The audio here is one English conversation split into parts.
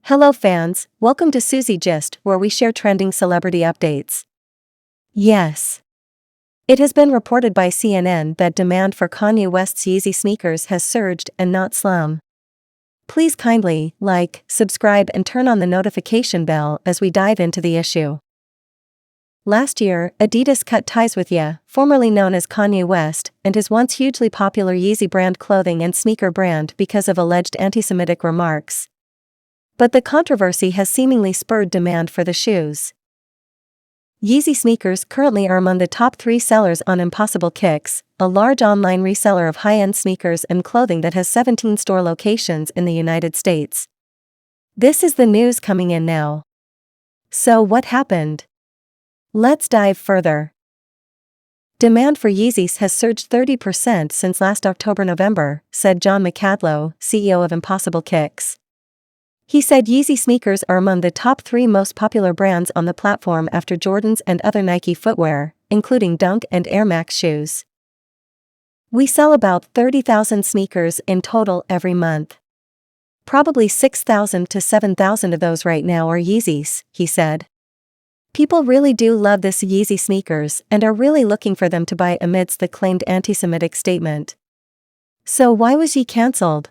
Hello fans, welcome to Susie Gist, where we share trending celebrity updates. Yes. It has been reported by CNN that demand for Kanye West's Yeezy sneakers has surged and not slum. Please kindly like, subscribe and turn on the notification bell as we dive into the issue. Last year, Adidas cut ties with Ye, formerly known as Kanye West, and his once hugely popular Yeezy brand clothing and sneaker brand because of alleged anti-Semitic remarks. But the controversy has seemingly spurred demand for the shoes. Yeezy sneakers currently are among the top 3 sellers on Impossible Kicks, a large online reseller of high-end sneakers and clothing that has 17 store locations in the United States. This is the news coming in now. So what happened? Let's dive further. Demand for Yeezys has surged 30% since last October-November, said John McCadlow, CEO of Impossible Kicks. He said Yeezy sneakers are among the top 3 most popular brands on the platform after Jordans and other Nike footwear, including Dunk and Air Max shoes. We sell about 30,000 sneakers in total every month. Probably 6,000 to 7,000 of those right now are Yeezys, he said. People really do love this Yeezy sneakers and are really looking for them to buy amidst the claimed anti-Semitic statement. So why was Ye cancelled?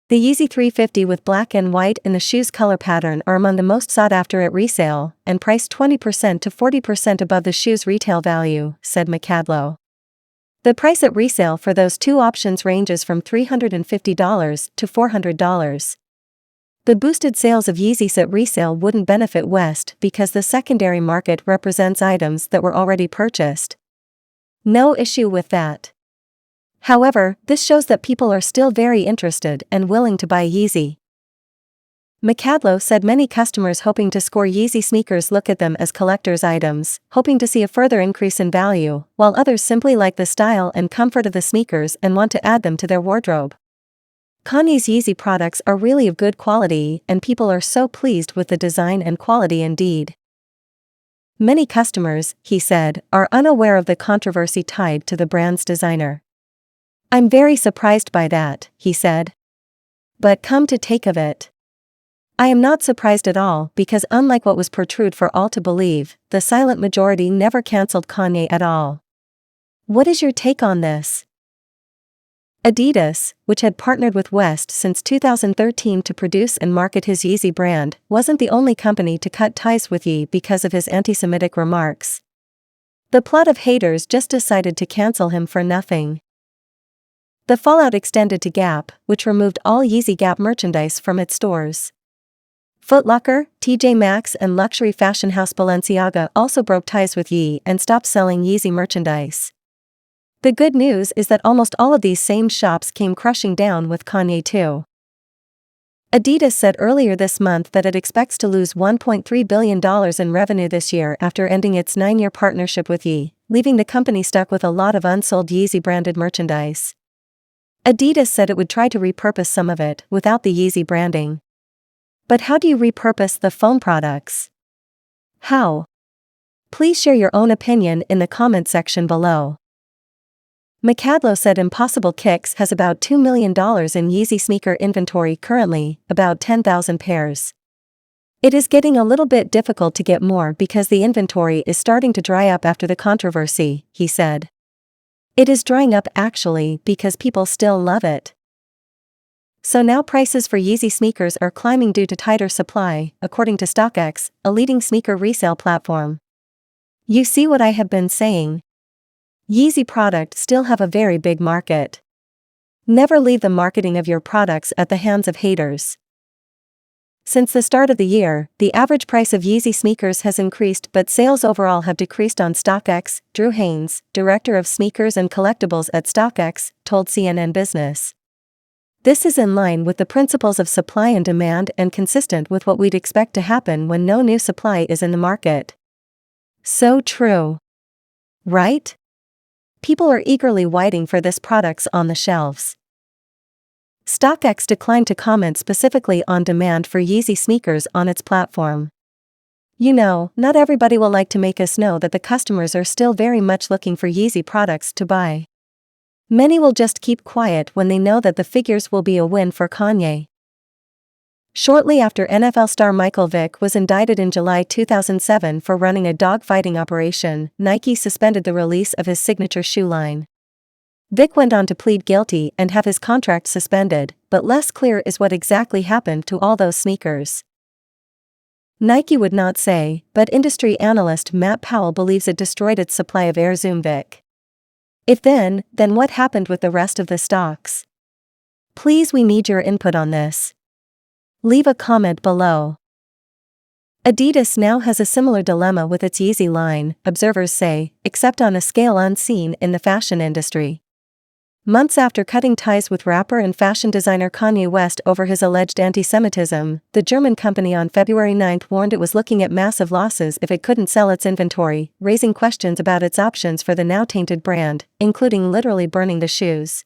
The Yeezy 350 with black and white in the shoe's color pattern are among the most sought after at resale, and priced 20% to 40% above the shoe's retail value, said McCadlow. The price at resale for those two options ranges from $350 to $400. The boosted sales of Yeezys at resale wouldn't benefit West because the secondary market represents items that were already purchased. No issue with that. However, this shows that people are still very interested and willing to buy Yeezy. McCadlow said many customers hoping to score Yeezy sneakers look at them as collector's items, hoping to see a further increase in value, while others simply like the style and comfort of the sneakers and want to add them to their wardrobe. Kanye's Yeezy products are really of good quality and people are so pleased with the design and quality indeed. Many customers, he said, are unaware of the controversy tied to the brand's designer. I'm very surprised by that, he said. But come to take of it, I am not surprised at all because unlike what was portrayed for all to believe, the silent majority never cancelled Kanye at all. What is your take on this? Adidas, which had partnered with West since 2013 to produce and market his Yeezy brand, wasn't the only company to cut ties with Ye because of his anti-Semitic remarks. The plot of haters just decided to cancel him for nothing. The fallout extended to Gap, which removed all Yeezy Gap merchandise from its stores. Foot Locker, TJ Maxx and luxury fashion house Balenciaga also broke ties with Ye and stopped selling Yeezy merchandise. The good news is that almost all of these same shops came crushing down with Kanye too. Adidas said earlier this month that it expects to lose $1.3 billion in revenue this year after ending its 9-year partnership with Ye, leaving the company stuck with a lot of unsold Yeezy-branded merchandise. Adidas said it would try to repurpose some of it without the Yeezy branding. But how do you repurpose the foam products? How? Please share your own opinion in the comment section below. McCadlow said Impossible Kicks has about $2 million in Yeezy sneaker inventory currently, about 10,000 pairs. It is getting a little bit difficult to get more because the inventory is starting to dry up after the controversy, he said. It is drying up actually because people still love it. So now prices for Yeezy sneakers are climbing due to tighter supply, according to StockX, a leading sneaker resale platform. You see what I have been saying? Yeezy products still have a very big market. Never leave the marketing of your products at the hands of haters. Since the start of the year, the average price of Yeezy sneakers has increased but sales overall have decreased on StockX, Drew Haynes, director of sneakers and collectibles at StockX, told CNN Business. This is in line with the principles of supply and demand and consistent with what we'd expect to happen when no new supply is in the market. So true. Right? People are eagerly waiting for this products on the shelves. StockX declined to comment specifically on demand for Yeezy sneakers on its platform. You know, not everybody will like to make us know that the customers are still very much looking for Yeezy products to buy. Many will just keep quiet when they know that the figures will be a win for Kanye. Shortly after NFL star Michael Vick was indicted in July 2007 for running a dog-fighting operation, Nike suspended the release of his signature shoe line. Vick went on to plead guilty and have his contract suspended, but less clear is what exactly happened to all those sneakers. Nike would not say, but industry analyst Matt Powell believes it destroyed its supply of Air Zoom Vick. If then what happened with the rest of the stocks? Please, we need your input on this. Leave a comment below. Adidas now has a similar dilemma with its Yeezy line, observers say, except on a scale unseen in the fashion industry. Months after cutting ties with rapper and fashion designer Kanye West over his alleged anti-Semitism, the German company on February 9 warned it was looking at massive losses if it couldn't sell its inventory, raising questions about its options for the now-tainted brand, including literally burning the shoes.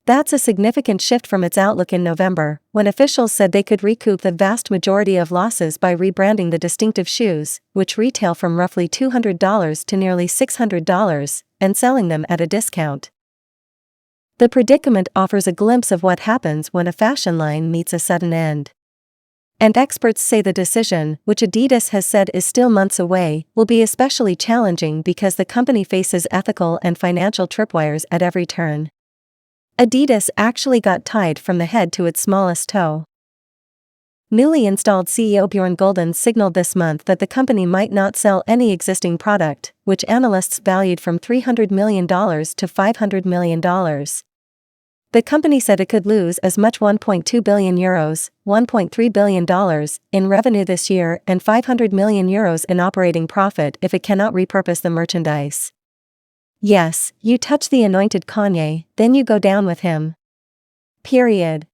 That's a significant shift from its outlook in November, when officials said they could recoup the vast majority of losses by rebranding the distinctive shoes, which retail from roughly $200 to nearly $600, and selling them at a discount. The predicament offers a glimpse of what happens when a fashion line meets a sudden end. And experts say the decision, which Adidas has said is still months away, will be especially challenging because the company faces ethical and financial tripwires at every turn. Adidas actually got tied from the head to its smallest toe. Newly installed CEO Bjorn Gulden signaled this month that the company might not sell any existing product, which analysts valued from $300 million to $500 million. The company said it could lose as much €1.2 billion, $1.3 billion, in revenue this year and €500 million in operating profit if it cannot repurpose the merchandise. Yes, you touch the anointed Kanye, then you go down with him. Period.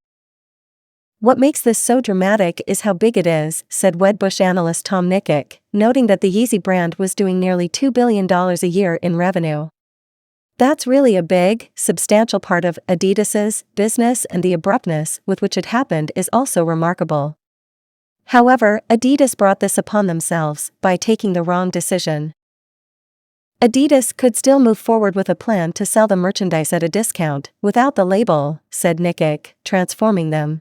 What makes this so dramatic is how big it is, said Wedbush analyst Tom Nikic, noting that the Yeezy brand was doing nearly $2 billion a year in revenue. That's really a big, substantial part of Adidas's business, and the abruptness with which it happened is also remarkable. However, Adidas brought this upon themselves by taking the wrong decision. Adidas could still move forward with a plan to sell the merchandise at a discount, without the label, said Nikic, transforming them.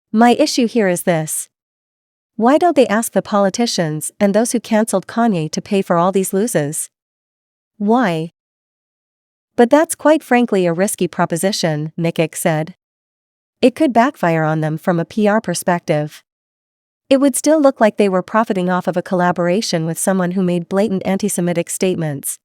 My issue here is this. Why don't they ask the politicians and those who cancelled Kanye to pay for all these losses? Why? But that's quite frankly a risky proposition, Nikic said. It could backfire on them from a PR perspective. It would still look like they were profiting off of a collaboration with someone who made blatant anti-Semitic statements.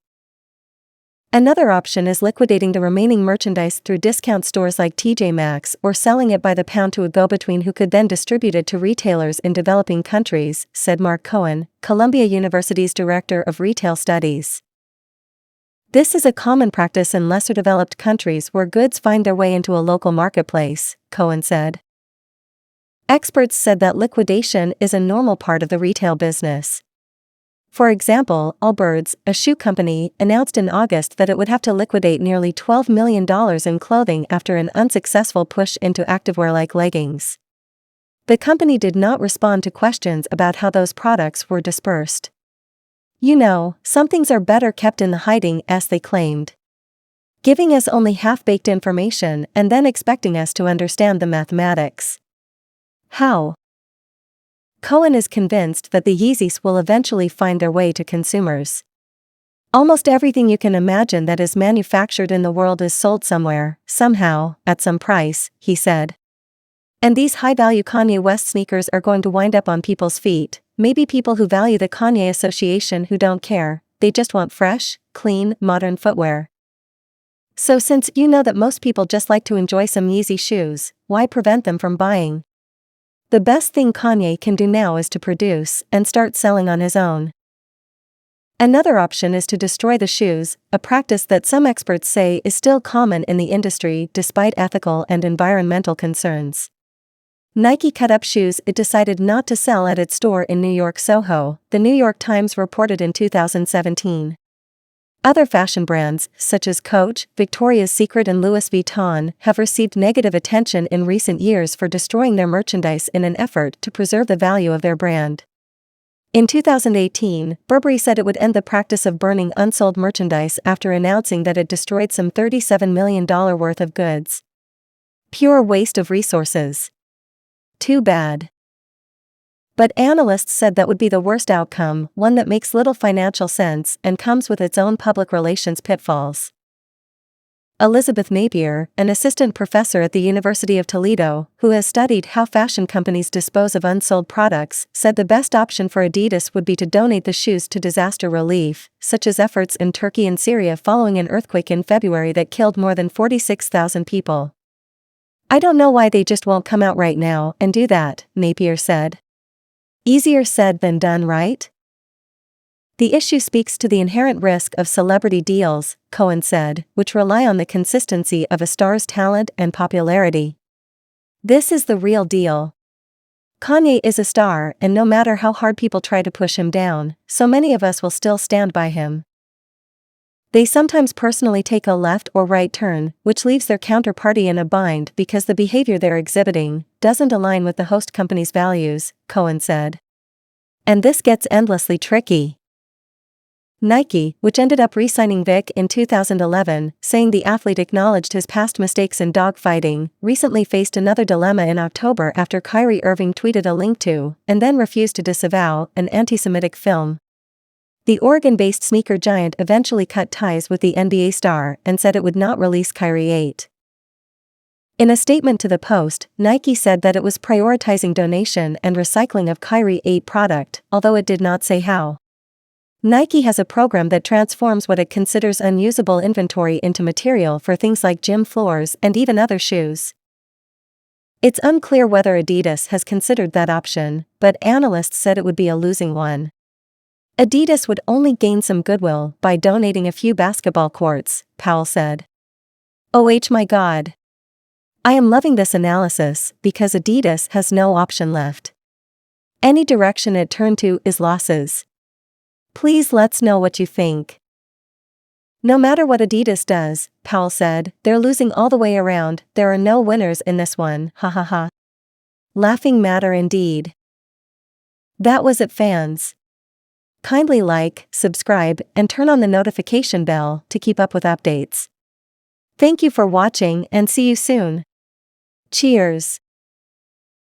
Another option is liquidating the remaining merchandise through discount stores like TJ Maxx or selling it by the pound to a go-between who could then distribute it to retailers in developing countries, said Mark Cohen, Columbia University's Director of Retail Studies. This is a common practice in lesser developed countries where goods find their way into a local marketplace, Cohen said. Experts said that liquidation is a normal part of the retail business. For example, Allbirds, a shoe company, announced in August that it would have to liquidate nearly $12 million in clothing after an unsuccessful push into activewear like leggings. The company did not respond to questions about how those products were dispersed. You know, some things are better kept in the hiding, as they claimed. Giving us only half-baked information and then expecting us to understand the mathematics. How? Cohen is convinced that the Yeezys will eventually find their way to consumers. Almost everything you can imagine that is manufactured in the world is sold somewhere, somehow, at some price, he said. And these high-value Kanye West sneakers are going to wind up on people's feet, maybe people who value the Kanye association who don't care, they just want fresh, clean, modern footwear. So since you know that most people just like to enjoy some Yeezy shoes, why prevent them from buying? The best thing Kanye can do now is to produce and start selling on his own. Another option is to destroy the shoes, a practice that some experts say is still common in the industry despite ethical and environmental concerns. Nike cut up shoes it decided not to sell at its store in New York Soho, the New York Times reported in 2017. Other fashion brands, such as Coach, Victoria's Secret and Louis Vuitton, have received negative attention in recent years for destroying their merchandise in an effort to preserve the value of their brand. In 2018, Burberry said it would end the practice of burning unsold merchandise after announcing that it destroyed some $37 million worth of goods. Pure waste of resources. Too bad. But analysts said that would be the worst outcome, one that makes little financial sense and comes with its own public relations pitfalls. Elizabeth Napier, an assistant professor at the University of Toledo, who has studied how fashion companies dispose of unsold products, said the best option for Adidas would be to donate the shoes to disaster relief, such as efforts in Turkey and Syria following an earthquake in February that killed more than 46,000 people. I don't know why they just won't come out right now and do that, Napier said. Easier said than done, right? The issue speaks to the inherent risk of celebrity deals, Cohen said, which rely on the consistency of a star's talent and popularity. This is the real deal. Kanye is a star, and no matter how hard people try to push him down, so many of us will still stand by him. They sometimes personally take a left or right turn, which leaves their counterparty in a bind because the behavior they're exhibiting doesn't align with the host company's values, Cohen said. And this gets endlessly tricky. Nike, which ended up re-signing Vic in 2011, saying the athlete acknowledged his past mistakes in dogfighting, recently faced another dilemma in October after Kyrie Irving tweeted a link to, and then refused to disavow, an anti-Semitic film. The Oregon-based sneaker giant eventually cut ties with the NBA star and said it would not release Kyrie 8. In a statement to the Post, Nike said that it was prioritizing donation and recycling of Kyrie 8 product, although it did not say how. Nike has a program that transforms what it considers unusable inventory into material for things like gym floors and even other shoes. It's unclear whether Adidas has considered that option, but analysts said it would be a losing one. Adidas would only gain some goodwill by donating a few basketball courts, Powell said. Oh my god. I am loving this analysis because Adidas has no option left. Any direction it turned to is losses. Please let's know what you think. No matter what Adidas does, Powell said, they're losing all the way around, there are no winners in this one, ha ha ha. Laughing matter indeed. That was it, fans. Kindly like, subscribe, and turn on the notification bell to keep up with updates. Thank you for watching and see you soon. Cheers.